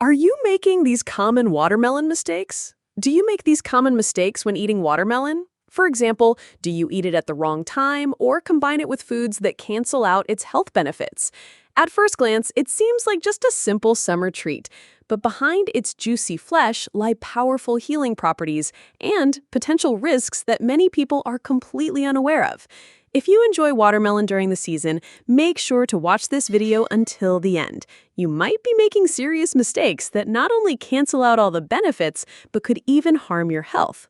Are you making these common watermelon mistakes? Do you make these common mistakes when eating watermelon? For example, do you eat it at the wrong time or combine it with foods that cancel out its health benefits? At first glance, it seems like just a simple summer treat, but behind its juicy flesh lie powerful healing properties and potential risks that many people are completely unaware of. If you enjoy watermelon during the season, make sure to watch this video until the end. You might be making serious mistakes that not only cancel out all the benefits, but could even harm your health.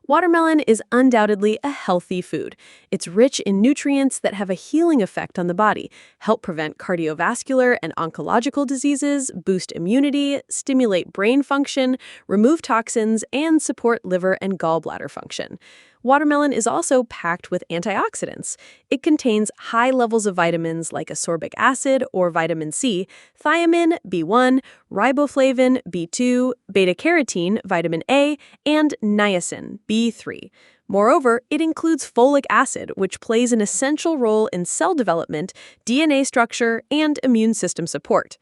Watermelon is undoubtedly a healthy food. It's rich in nutrients that have a healing effect on the body, help prevent cardiovascular and oncological diseases, boost immunity, stimulate brain function, remove toxins, and support liver and gallbladder function. Watermelon is also packed with antioxidants. It contains high levels of vitamins like ascorbic acid or vitamin C, thiamine, B1, riboflavin, B2, beta-carotene, vitamin A, and niacin, B3. Moreover, it includes folic acid, which plays an essential role in cell development, DNA structure, and immune system support.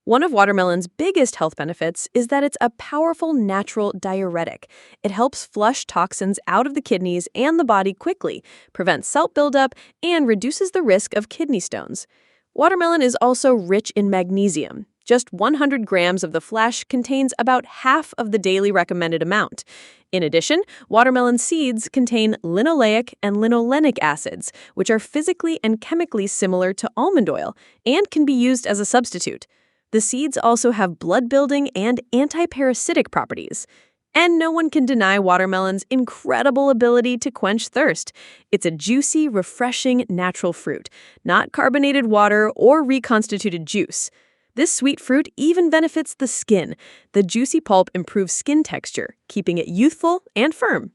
One of watermelon's biggest health benefits is that it's a powerful natural diuretic. It helps flush toxins out of the kidneys and the body quickly, prevents salt buildup, and reduces the risk of kidney stones. Watermelon is also rich in magnesium. Just 100 grams of the flesh contains about half of the daily recommended amount. In addition, watermelon seeds contain linoleic and linolenic acids, which are physically and chemically similar to almond oil and can be used as a substitute. The seeds also have blood-building and anti-parasitic properties. And no one can deny watermelon's incredible ability to quench thirst. It's a juicy, refreshing, natural fruit, not carbonated water or reconstituted juice. This sweet fruit even benefits the skin. The juicy pulp improves skin texture, keeping it youthful and firm.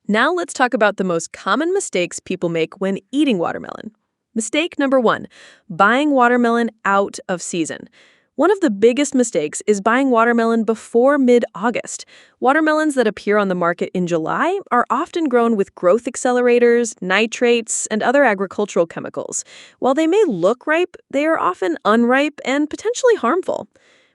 Now let's talk about the most common mistakes people make when eating watermelon. Mistake number 1, buying watermelon out of season. One of the biggest mistakes is buying watermelon before mid-August. Watermelons that appear on the market in July are often grown with growth accelerators, nitrates, and other agricultural chemicals. While they may look ripe, they are often unripe and potentially harmful.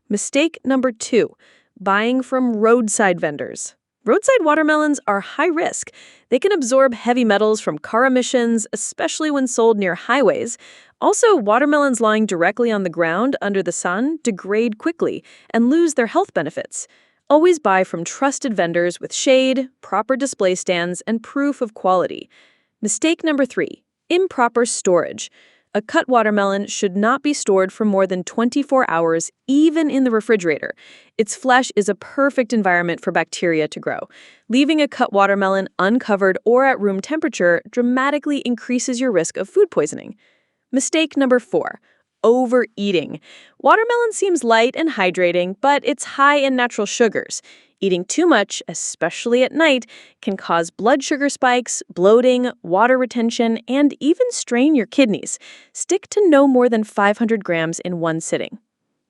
Mistake number 2, buying from roadside vendors. Roadside watermelons are high risk. They can absorb heavy metals from car emissions, especially when sold near highways. Also, watermelons lying directly on the ground under the sun degrade quickly and lose their health benefits. Always buy from trusted vendors with shade, proper display stands, and proof of quality. Mistake number 3, improper storage. A cut watermelon should not be stored for more than 24 hours, even in the refrigerator. Its flesh is a perfect environment for bacteria to grow. Leaving a cut watermelon uncovered or at room temperature dramatically increases your risk of food poisoning. Mistake number 4, overeating. Watermelon seems light and hydrating, but it's high in natural sugars. Eating too much, especially at night, can cause blood sugar spikes, bloating, water retention, and even strain your kidneys. Stick to no more than 500 grams in one sitting.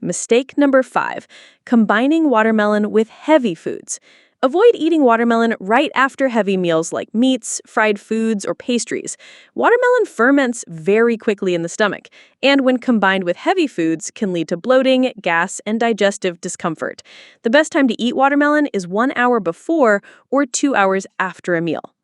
Mistake number 5, combining watermelon with heavy foods. Avoid eating watermelon right after heavy meals like meats, fried foods, or pastries. Watermelon ferments very quickly in the stomach, and when combined with heavy foods, can lead to bloating, gas, and digestive discomfort. The best time to eat watermelon is 1 hour before or 2 hours after a meal.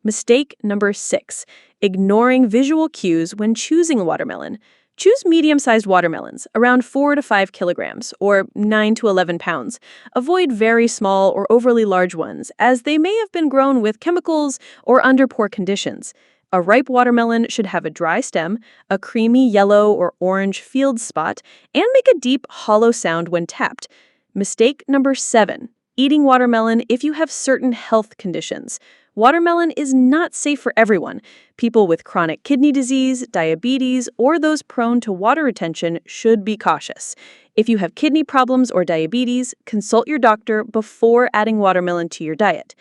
Mistake number 6, ignoring visual cues when choosing a watermelon. Choose medium-sized watermelons, around 4 to 5 kilograms, or 9 to 11 pounds. Avoid very small or overly large ones, as they may have been grown with chemicals or under poor conditions. A ripe watermelon should have a dry stem, a creamy yellow or orange field spot, and make a deep, hollow sound when tapped. Mistake number 7, eating watermelon if you have certain health conditions. Watermelon is not safe for everyone. People with chronic kidney disease, diabetes, or those prone to water retention should be cautious. If you have kidney problems or diabetes, consult your doctor before adding watermelon to your diet.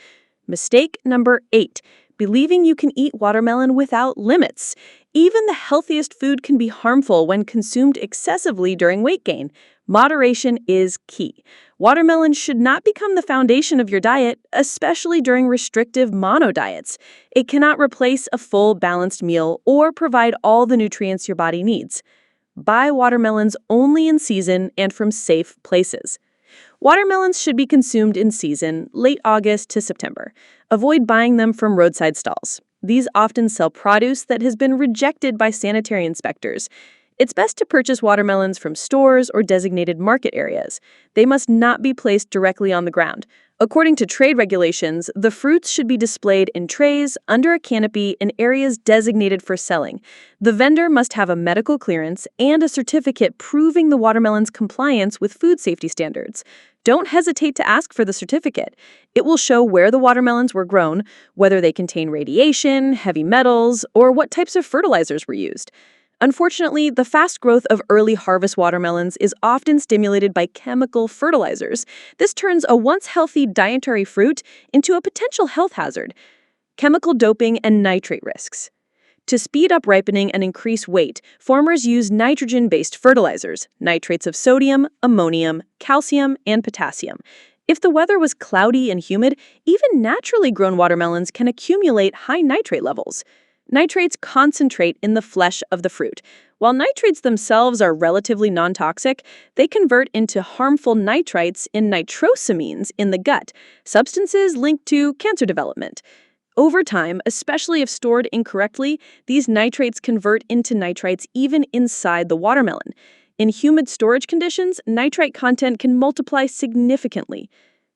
Mistake number 8, believing you can eat watermelon without limits. Even the healthiest food can be harmful when consumed excessively during weight gain. Moderation is key. Watermelon should not become the foundation of your diet, especially during restrictive mono diets. It cannot replace a full, balanced meal or provide all the nutrients your body needs. Buy watermelons only in season and from safe places. Watermelons should be consumed in season, late August to September. Avoid buying them from roadside stalls. These often sell produce that has been rejected by sanitary inspectors. It's best to purchase watermelons from stores or designated market areas. They must not be placed directly on the ground. According to trade regulations, the fruits should be displayed in trays, under a canopy, in areas designated for selling. The vendor must have a medical clearance and a certificate proving the watermelon's compliance with food safety standards. Don't hesitate to ask for the certificate. It will show where the watermelons were grown, whether they contain radiation, heavy metals, or what types of fertilizers were used. Unfortunately, the fast growth of early harvest watermelons is often stimulated by chemical fertilizers. This turns a once healthy dietary fruit into a potential health hazard. Chemical doping and nitrate risks. To speed up ripening and increase weight, farmers use nitrogen-based fertilizers, nitrates of sodium, ammonium, calcium, and potassium. If the weather was cloudy and humid, even naturally grown watermelons can accumulate high nitrate levels. Nitrates concentrate in the flesh of the fruit. While nitrates themselves are relatively non-toxic, they convert into harmful nitrites in nitrosamines in the gut, substances linked to cancer development. Over time, especially if stored incorrectly, these nitrates convert into nitrites even inside the watermelon. In humid storage conditions, nitrite content can multiply significantly.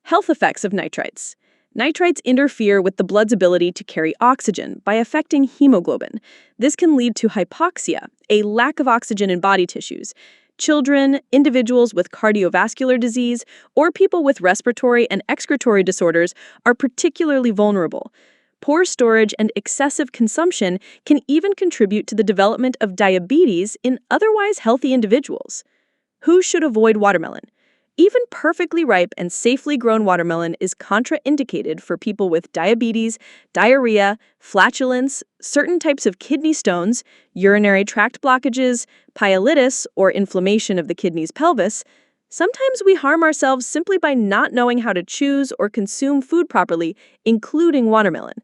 Health effects of nitrites. Nitrites interfere with the blood's ability to carry oxygen by affecting hemoglobin. This can lead to hypoxia, a lack of oxygen in body tissues. Children, individuals with cardiovascular disease, or people with respiratory and excretory disorders are particularly vulnerable. Poor storage and excessive consumption can even contribute to the development of diabetes in otherwise healthy individuals. Who should avoid watermelon? Even perfectly ripe and safely grown watermelon is contraindicated for people with diabetes, diarrhea, flatulence, certain types of kidney stones, urinary tract blockages, pyelitis, or inflammation of the kidney's pelvis. Sometimes we harm ourselves simply by not knowing how to choose or consume food properly, including watermelon.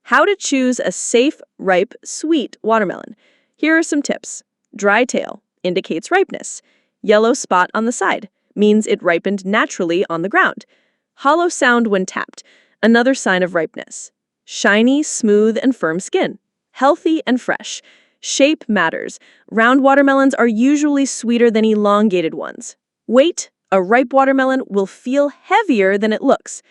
How to choose a safe, ripe, sweet watermelon. Here are some tips. Dry tail indicates ripeness. Yellow spot on the side means it ripened naturally on the ground. Hollow sound when tapped, another sign of ripeness. Shiny, smooth, and firm skin. Healthy and fresh. Shape matters. Round watermelons are usually sweeter than elongated ones. Weight, a ripe watermelon will feel heavier than it looks.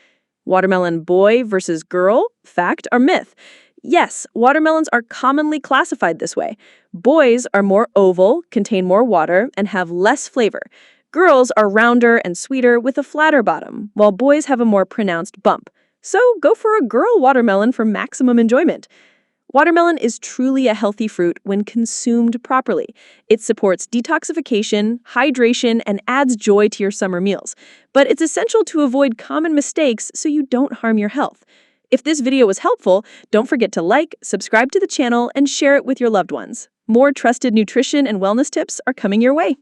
Watermelon boy versus girl, fact or myth? Yes, watermelons are commonly classified this way. Boys are more oval, contain more water, and have less flavor. Girls are rounder and sweeter with a flatter bottom, while boys have a more pronounced bump. So go for a girl watermelon for maximum enjoyment. Watermelon is truly a healthy fruit when consumed properly. It supports detoxification, hydration, and adds joy to your summer meals. But it's essential to avoid common mistakes so you don't harm your health. If this video was helpful, don't forget to like, subscribe to the channel, and share it with your loved ones. More trusted nutrition and wellness tips are coming your way.